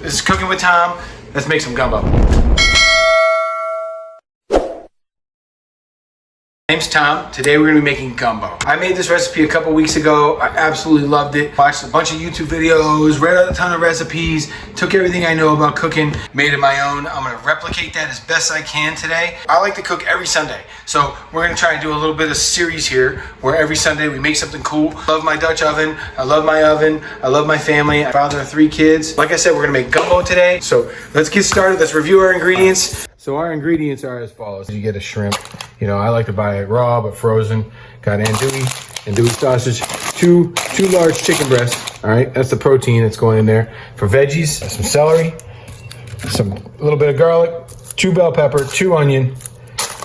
This is Cooking with Tom. Let's make some gumbo. My name's Tom. Today we're gonna be making gumbo. I made this recipe a couple weeks ago. I absolutely loved it. Watched a bunch of YouTube videos, read a ton of recipes, took everything I know about cooking, made it my own. I'm gonna replicate that as best I can today. I like to cook every Sunday, so we're gonna try and do a little bit of series here where every Sunday we make something cool. I love my Dutch oven. I love my oven. I love my family. I'm father of 3 kids. Like I said, we're gonna make gumbo today. So let's get started. Let's review our ingredients. So our ingredients are as follows. You get a shrimp. You know, I like to buy it raw but frozen. Got andouille sausage, two large chicken breasts. All right, that's the protein that's going in there. For veggies, some celery, a little bit of garlic, 2 bell pepper, 2 onion,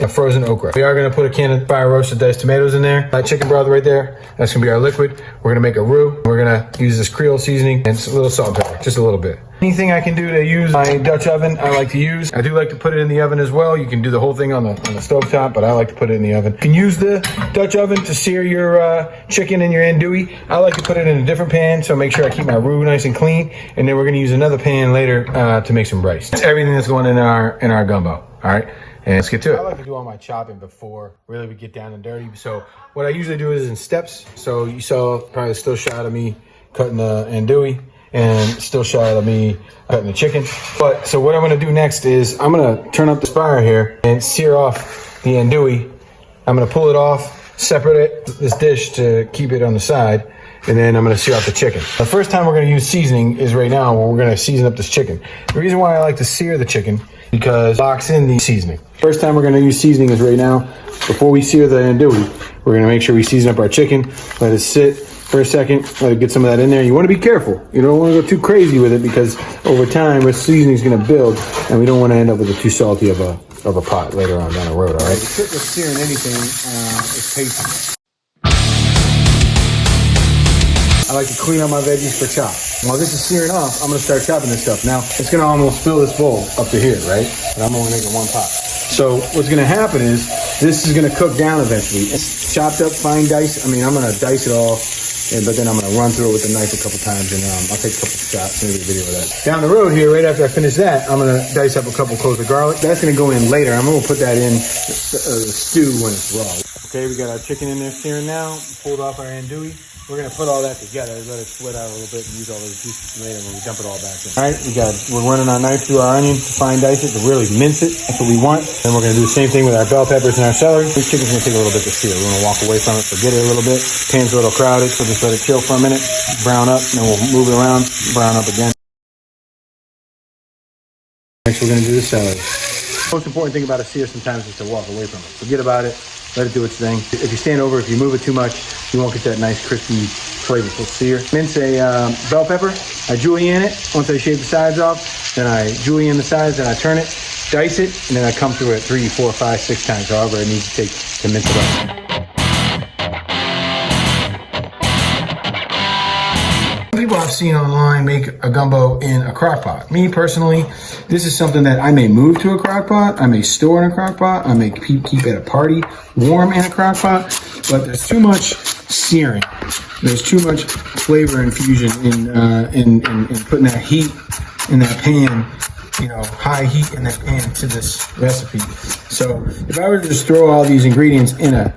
and frozen okra. We are gonna put a can of fire roasted diced tomatoes in there. That chicken broth right there, that's gonna be our liquid. We're gonna make a roux. We're gonna use this Creole seasoning and a little salt and pepper, just a little bit. Anything I can do to use my Dutch oven, I like to use. I do like to put it in the oven as well. You can do the whole thing on the stovetop, but I like to put it in the oven. You can use the Dutch oven to sear your chicken and your andouille. I like to put it in a different pan, so make sure I keep my roux nice and clean. And then we're gonna use another pan later to make some rice. That's everything that's going in our gumbo, all right? And let's get to it. I like to do all my chopping before really we get down and dirty. So what I usually do is in steps. So you saw probably a still shot of me cutting the andouille and still shot of me cutting the chicken. But so what I'm gonna do next is I'm gonna turn up the fire here and sear off the andouille. I'm gonna pull it off, separate this dish to keep it on the side, and then I'm gonna sear off the chicken. The first time we're gonna use seasoning is right now when we're gonna season up this chicken. The reason why I like to sear the chicken because it locks in the seasoning. First time we're gonna use seasoning is right now. Before we sear the andouille, we're gonna make sure we season up our chicken, let it sit for a second, let it get some of that in there. You wanna be careful. You don't wanna go too crazy with it because over time, the seasoning's gonna build and we don't wanna end up with a too salty of a pot later on down the road, all right? The trick with searing anything is patience. I like to clean up my veggies for chop. While this is searing off, I'm gonna start chopping this stuff. Now, it's gonna almost fill this bowl up to here, right? But I'm only making 1 pot. So what's gonna happen is, this is gonna cook down eventually. It's chopped up, fine dice. I mean, I'm gonna dice it all, but then I'm gonna run through it with the knife a couple times and I'll take a couple shots, maybe a video of that. Down the road here, right after I finish that, I'm gonna dice up a couple cloves of garlic. That's gonna go in later. I'm gonna put that in the stew when it's raw. Okay, we got our chicken in there searing now. Pulled off our andouille. We're gonna put all that together, let it sweat out a little bit and use all those juices later when we dump it all back in. All right, we're running our knife through our onion to fine dice it, to really mince it. That's what we want. Then we're gonna do the same thing with our bell peppers and our celery. This chicken's gonna take a little bit to sear. We're gonna walk away from it, forget it a little bit. Pan's a little crowded, so just let it chill for a minute, brown up, and then we'll move it around, brown up again. Next, we're gonna do the celery. The most important thing about a sear sometimes is to walk away from it. Forget about it. Let it do its thing. If you stand over, if you move it too much, you won't get that nice, crispy, flavorful sear. Mince a bell pepper. I julienne it. Once I shave the sides off, then I julienne the sides, then I turn it, dice it, and then I come through it 3, 4, 5, 6 times, however it needs to take to mince it up. People I've seen online make a gumbo in a crock pot. Me personally, this is something that I may move to a crock pot, I may store in a crock pot, I may keep at a party warm in a crock pot, but there's too much searing. There's too much flavor infusion in putting that heat in that pan, you know, high heat in that pan to this recipe. So if I were to just throw all these ingredients in a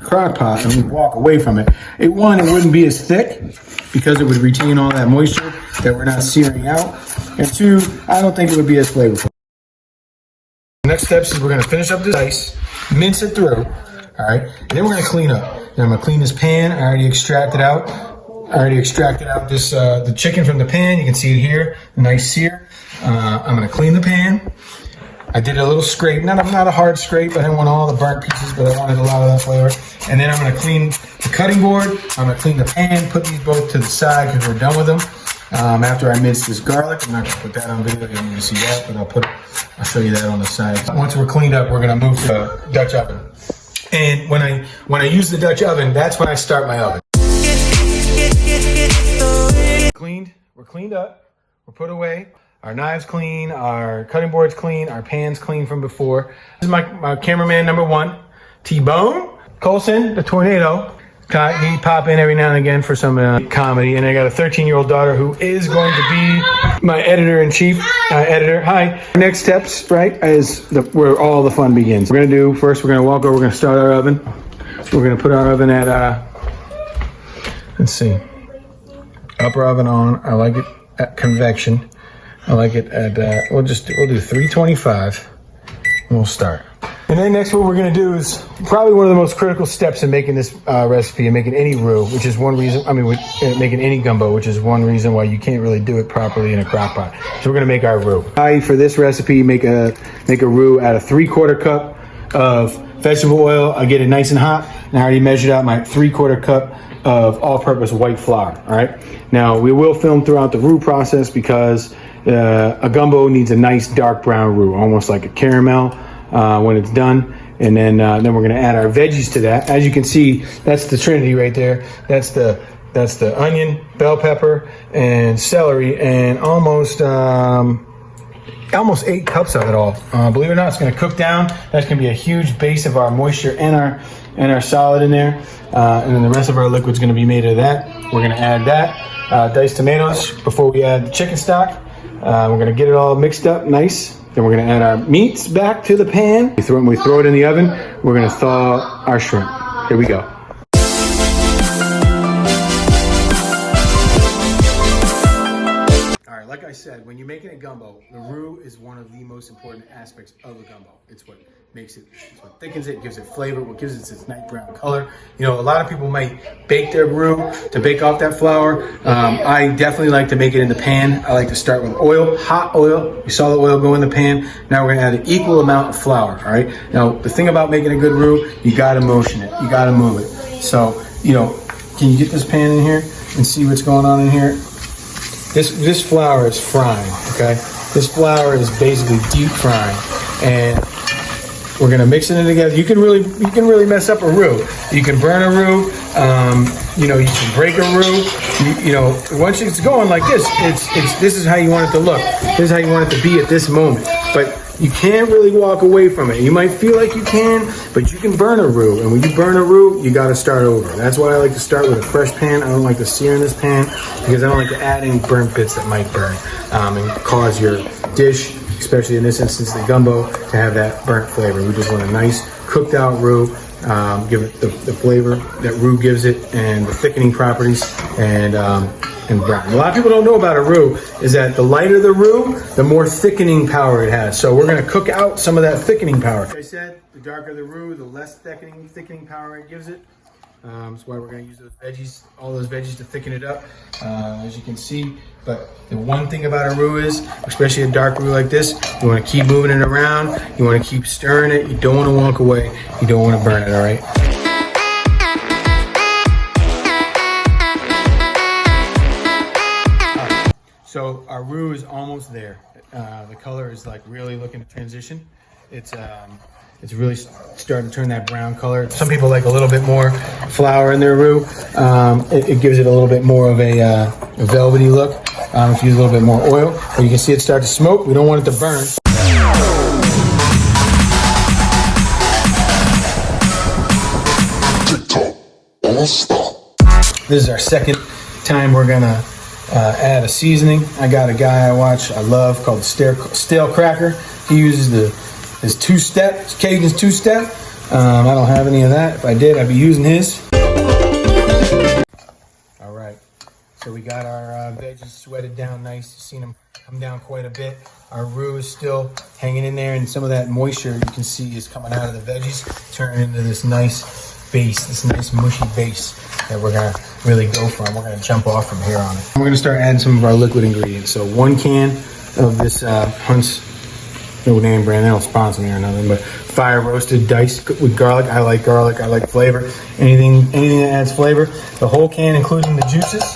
crock pot and we walk away from it, it wouldn't be as thick because it would retain all that moisture that we're not searing out. And 2, I don't think it would be as flavorful. The next steps is we're gonna finish up this ice, mince it through, all right? And then we're gonna clean up. Then I'm gonna clean this pan. I already extracted out this the chicken from the pan. You can see it here, a nice sear. I'm gonna clean the pan. I did a little scrape, not a hard scrape. I didn't want all the burnt pieces, but I wanted a lot of that flavor. And then I'm gonna clean the cutting board. I'm gonna clean the pan, put these both to the side because we're done with them. After I mince this garlic, I'm not gonna put that on video, you don't need to see that, but I'll show you that on the side. Once we're cleaned up, we're gonna move to the Dutch oven. And when I use the Dutch oven, that's when I start my oven. We're cleaned up, we're put away. Our knives clean, our cutting board's clean, our pan's clean from before. This is my cameraman number 1, T-Bone, Colson, the tornado. He pop in every now and again for some comedy. And I got a 13-year-old daughter who is going to be my editor-in-chief. Editor, hi. Next steps, right, is where all the fun begins. We're gonna walk over, we're gonna start our oven. We're gonna put our oven at, let's see, upper oven on. I like it at convection. I like it at, we'll do 325 and we'll start. And then next what we're gonna do is probably one of the most critical steps in making this recipe and making any roux, which is one reason, making any gumbo, which is one reason why you can't really do it properly in a crock pot. So we're gonna make our roux. For this recipe, make a roux out of 3/4 cup of vegetable oil. I get it nice and hot. And I already measured out my 3/4 cup of all-purpose white flour, all right? Now, we will film throughout the roux process because a gumbo needs a nice dark brown roux, almost like a caramel. When it's done, and then we're going to add our veggies to that. As you can see, that's the trinity right there. That's the onion, bell pepper, and celery, and almost 8 cups of it all. Believe it or not, it's going to cook down. That's going to be a huge base of our moisture and our solid in there, and then the rest of our liquid's going to be made of that. We're going to add that diced tomatoes before we add the chicken stock. We're going to get it all mixed up nice. Then we're going to add our meats back to the pan. When we throw it in the oven, we're going to thaw our shrimp. Here we go. All right, like I said, when you're making a gumbo, the roux is one of the most important aspects of a gumbo. It's what makes it, it's what thickens it, gives it flavor, what gives it its nice brown color. You know, a lot of people might bake their roux to bake off that flour. I definitely like to make it in the pan. I like to start with oil, hot oil. You saw the oil go in the pan. Now we're gonna add an equal amount of flour, all right? Now, the thing about making a good roux, you gotta motion it, you gotta move it. So, you know, can you get this pan in here and see what's going on in here? This flour is frying, okay? This flour is basically deep frying. And we're gonna mix it in together. You can really mess up a roux. You can burn a roux. You know, you can break a roux. You know, once it's going like this, this is how you want it to look. This is how you want it to be at this moment. But you can't really walk away from it. You might feel like you can, but you can burn a roux. And when you burn a roux, you gotta start over. That's why I like to start with a fresh pan. I don't like to sear in this pan because I don't like to add any burnt bits that might burn and cause your dish, especially in this instance, the gumbo, to have that burnt flavor. We just want a nice cooked out roux, give it the flavor that roux gives it and the thickening properties and brown. A lot of people don't know about a roux is that the lighter the roux, the more thickening power it has. So we're gonna cook out some of that thickening power. Like I said, the darker the roux, the less thickening power it gives it. That's why we're going to use those veggies, all those veggies to thicken it up, as you can see. But the one thing about a roux is, especially a dark roux like this, you want to keep moving it around. You want to keep stirring it. You don't want to walk away. You don't want to burn it, all right? So our roux is almost there. The color is like really looking to transition. It's really starting to turn that brown color. Some people like a little bit more flour in their roux. It gives it a little bit more of a velvety look. If you use a little bit more oil, but you can see it start to smoke. We don't want it to burn. This is our second time we're gonna add a seasoning. I got a guy I watch, I love, called Stale Cracker. He uses his two-step, Cajun's two-step. I don't have any of that. If I did, I'd be using his. All right, so we got our veggies sweated down nice. You've seen them come down quite a bit. Our roux is still hanging in there, and some of that moisture you can see is coming out of the veggies, turning into this nice base, this nice mushy base that we're gonna really go from. We're gonna jump off from here on it. We're gonna start adding some of our liquid ingredients. So 1 can of this Hunt's, no name brand, they don't sponsor me or nothing, but fire roasted diced with garlic. I like garlic, I like flavor. Anything that adds flavor. The whole can, including the juices.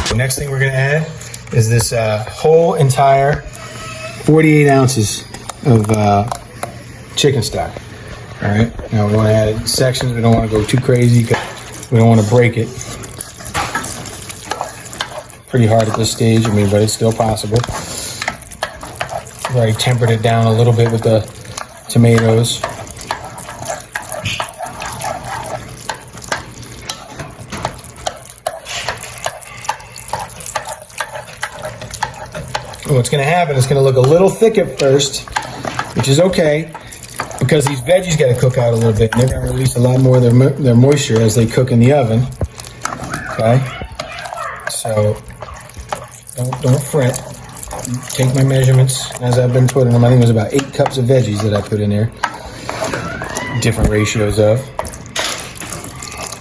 The next thing we're gonna add is this whole entire 48 ounces of chicken stock. All right, now we wanna add it in sections. We don't wanna go too crazy because we don't wanna break it. Pretty hard at this stage, I mean, but it's still possible. I've already tempered it down a little bit with the tomatoes. what's gonna happen, it's gonna look a little thick at first, which is okay, because these veggies gotta cook out a little bit. And they're gonna release a lot more of their moisture as they cook in the oven, okay? So, don't fret. Take my measurements as I've been putting them. I think it was about 8 cups of veggies that I put in there. Different ratios of.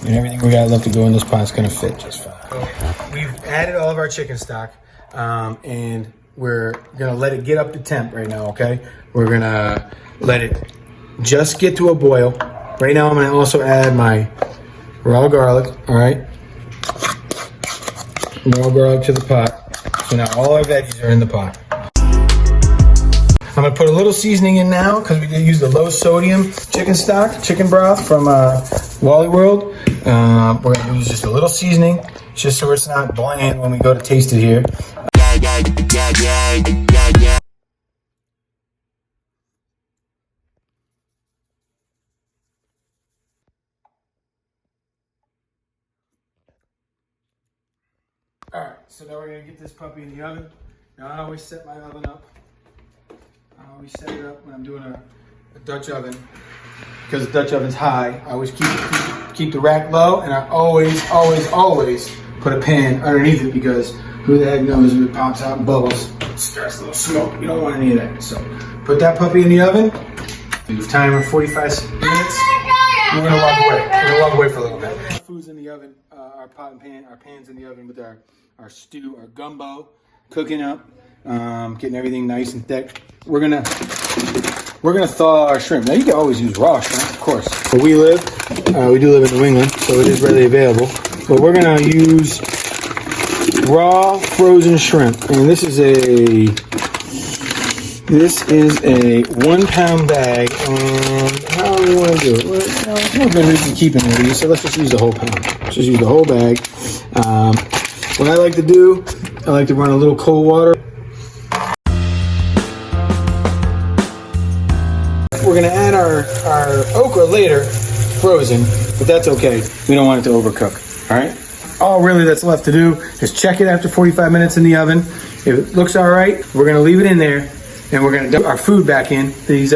And everything we got left to go in this pot's gonna fit just fine. So we've added all of our chicken stock, and we're gonna let it get up to temp right now, okay? We're gonna let it just get to a boil. Right now I'm gonna also add my raw garlic, all right? Raw garlic to the pot. So now all our veggies are in the pot. I'm gonna put a little seasoning in now because we did use the low sodium chicken broth from Wally World. We're gonna use just a little seasoning, just so it's not bland when we go to taste it here. All right, so now we're gonna get this puppy in the oven. Now I always set my oven up. I always set it up when I'm doing a Dutch oven, because the Dutch oven's high. I always keep the rack low, and I always put a pan underneath it, because who the heck knows if it pops out and bubbles, it starts a little smoke. We don't want any of that. So put that puppy in the oven. Leave timer 45 minutes. We're gonna walk away. We're gonna walk away for a little bit. Our food's in the oven. Our pot and pan, our pan's in the oven with our stew, our gumbo, cooking up, getting everything nice and thick. We're gonna thaw our shrimp. Now you can always use raw shrimp, of course. Where we do live in New England, so it is readily available. But we're gonna use raw frozen shrimp, and this is a 1 pound bag. And how do we want to do it? Well, there's no good reason keeping these, so let's just use the whole pound. Let's just use the whole bag. What I like to do, I like to run a little cold water. We're gonna add our okra later, frozen, but that's okay. We don't want it to overcook, all right? All really that's left to do is check it after 45 minutes in the oven. If it looks all right, we're gonna leave it in there, and we're gonna dump our food back in, these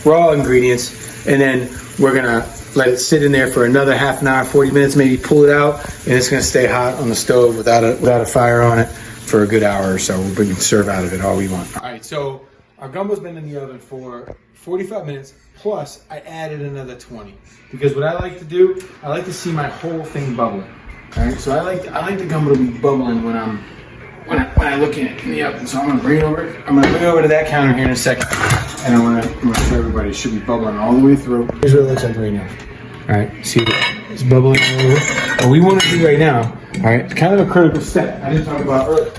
raw ingredients, and then we're gonna let it sit in there for another half an hour, 40 minutes, maybe pull it out, and it's gonna stay hot on the stove without a fire on it for a good hour or so. We can serve out of it all we want. All right, so our gumbo's been in the oven for 45 minutes, plus I added another 20. Because what I like to do, I like to see my whole thing bubbling. All right, so I like the gumbo to be bubbling when I look in it in the oven. So I'm gonna bring it over. I'm gonna bring it over to that counter here in a second, and I'm gonna show everybody. It should be bubbling all the way through. Here's what it looks like right now. All right, see it's bubbling all over. What we want to do right now, all right, it's kind of a critical step. I didn't talk about earlier,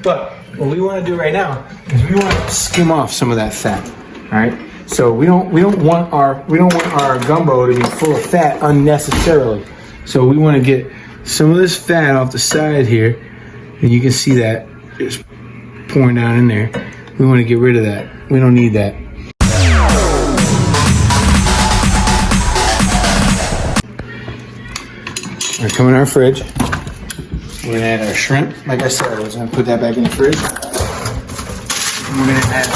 but what we want to do right now is we want to skim off some of that fat. All right, so we don't want our gumbo to be full of fat unnecessarily. So we want to get some of this fat off the side here, and you can see that just pouring down in there. We want to get rid of that. We don't need that. We're coming in our fridge. We're gonna add our shrimp. Like I said, I was gonna put that back in the fridge. And we're gonna add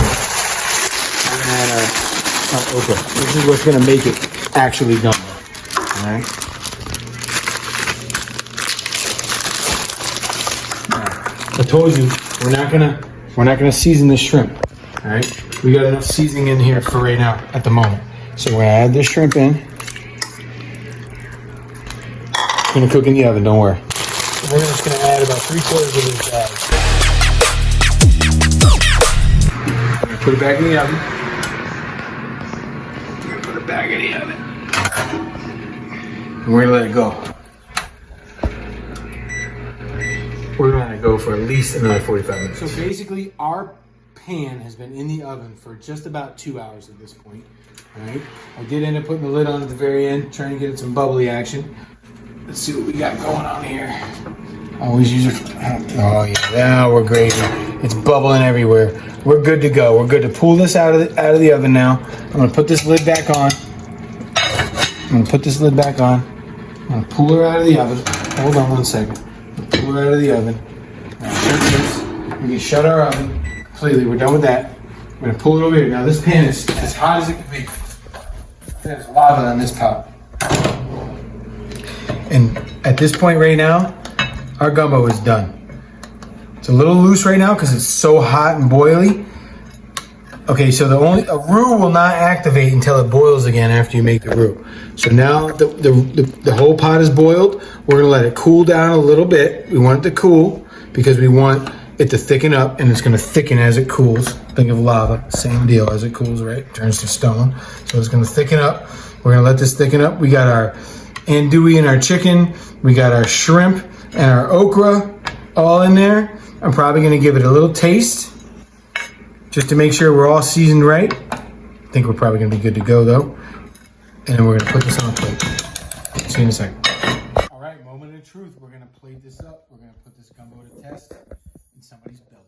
our okra. This is what's gonna make it actually gumbo. All right. I told you we're not gonna season the shrimp. All right, we got enough seasoning in here for right now at the moment. So we're gonna add this shrimp in. It's gonna cook in the oven. Don't worry. And we're just gonna add about 3/4 of this bag. I'm gonna put it back in the oven. We're gonna put it back in the oven, and we're gonna let it go. We're gonna go for at least another 45 minutes. So basically, our pan has been in the oven for just about 2 hours at this point. All right. I did end up putting the lid on at the very end, trying to get it some bubbly action. Let's see what we got going on here. Always use it. Oh yeah, now we're gravy. It's bubbling everywhere. We're good to go. We're good to pull this out of the oven now. I'm gonna put this lid back on. I'm gonna pull her out of the oven. Hold on one second. Pull her out of the oven. We can shut our oven completely. We're done with that. I'm gonna pull it over here. Now this pan is as hot as it can be. There's lava on this pot. And at this point right now, our gumbo is done. It's a little loose right now because it's so hot and boily. Okay, so a roux will not activate until it boils again after you make the roux. So now the whole pot is boiled. We're gonna let it cool down a little bit. We want it to cool because we want it to thicken up, and it's gonna thicken as it cools. Think of lava, same deal. As it cools, right? It turns to stone. So it's gonna thicken up. We're gonna let this thicken up. We got our andouille and our chicken. We got our shrimp and our okra all in there. I'm probably gonna give it a little taste just to make sure we're all seasoned right. I think we're probably gonna be good to go though. And then we're gonna put this on a plate. See you in a second. All right, moment of truth. We're gonna plate this up. We're gonna put this gumbo to test in somebody's belly.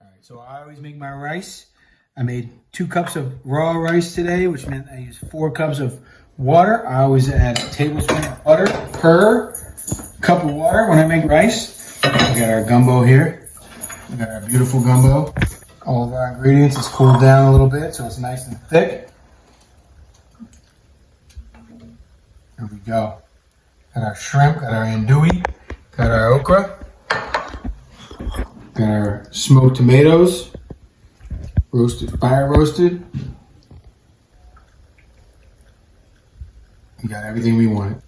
All right, so I always make my rice. I made 2 cups of raw rice today, which meant I used 4 cups of water. I always add a tablespoon of butter per cup of water when I make rice. We got our gumbo here. We got our beautiful gumbo. All of our ingredients is cooled down a little bit so it's nice and thick. There we go. Got our shrimp, got our andouille, got our okra, got our smoked tomatoes, roasted, fire roasted. We got everything we wanted.